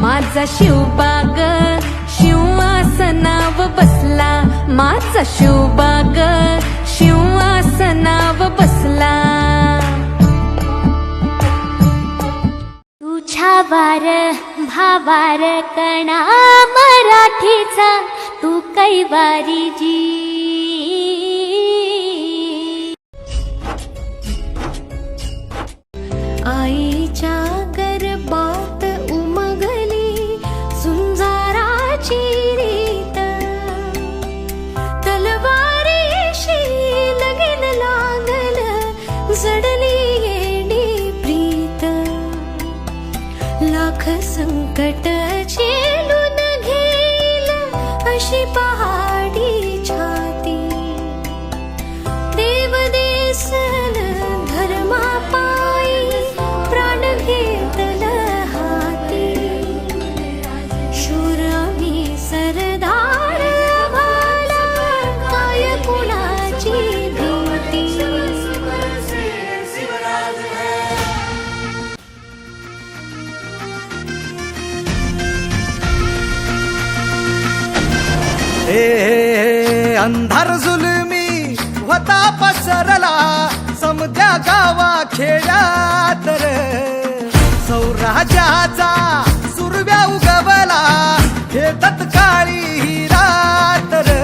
माझा शिवबाग शिवासनाव बसला, माझा शिवबाग शिवासनाव बसला. तुझ्या वार भावार कणा मराठीचा तू कैवारी जी. आईच्या गर्भात उमगली सुंजाराची रीत, तलवारीशी लगीन लागल जडली येडी प्रीत. लाख संकट झेलून घेईल अशी पहाडी छाती. देव देसल धर्मा पायी प्राण घेतल हाती. शूर आम्ही सरदार आम्हाला काय कुणाची भीती. अंधार जुलमी होता पसरला समद्या गावा खेड्यात रे. सौराज्याचा सुरव्या उगवला हे तत्काळी ही रात रे.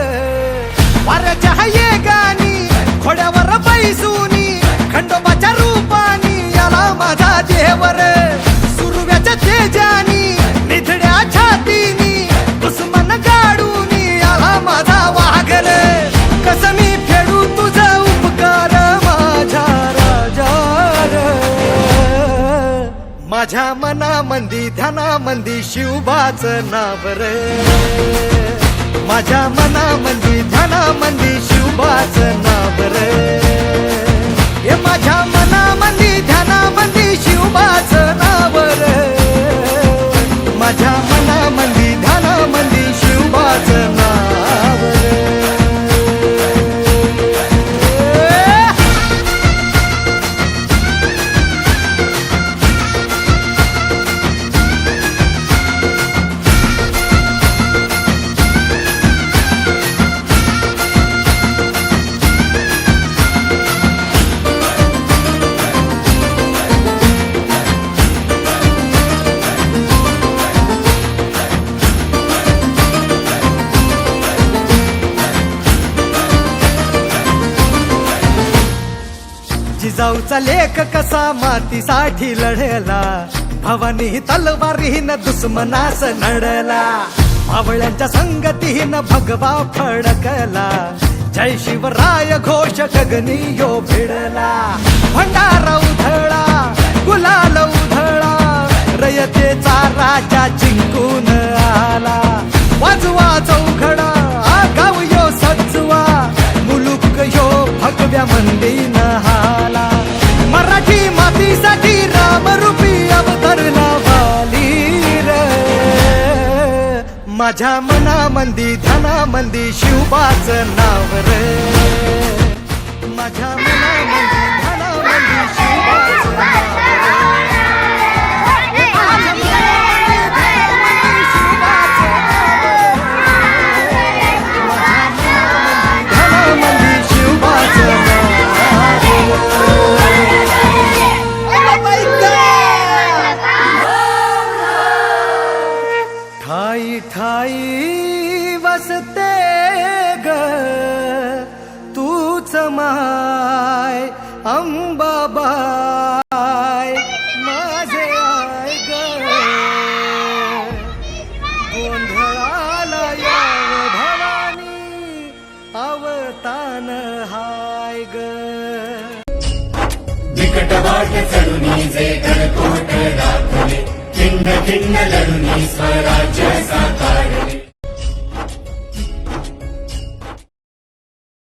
वाऱ्याच्या येगानी खोड्यावर बैसूनी खंडोबाच्या रूपानी याला माझा देवर. सुरव्याच्या तेजानी निधड्या छातीनी दुश्मन गाडून याला माझा वाघर. कसं मी फेडू तुझा उपकार माझ्या राजा. माझ्या मनामंदी ध्यानामंदी शिवबाचं नाव रे. माझ्या मनामंदी ध्यानामंदी शिवबाचं नाव रे. हे माझ्या मनामंदी ध्यानामंदी शिवबाचं नाव रे. माझ्या मनामंदी ध्यानामंदी शिवबाचं नाव रे. जिजाऊचा लेख कसा मातीसाठी लढला, भवानी तलवारीन दुश्मनास नडला. मावळ्यांच्या संगतीन भगवा फडकला, जय शिवराय घोष गगनी यो भिडला. भंडारा उधळा गुलाल उधळा, रयतेचा राजा जिंकून आला. वाजवा चौघडा गाव यो सजवा, मुलुक यो भगव्या मंदीन हाला. मराठी मातीसाठी रामरूपी अवतरला वाली रे. माझ्या मनामंदी ध्यानामंदी शिवबाचं नाव रे. माझ्या मनामंदी ध्यानामंदी शिवबाचं नाव रे. ठाई ठाई वसते ग तूच माय अंबाबाई माझे आय ग. गोंधळाला याव भवानी अवतान हाय ग. विकट वाट चढुनी जे गणकोट दाखवले, खिन्न खिन्न लढुनी स्वरा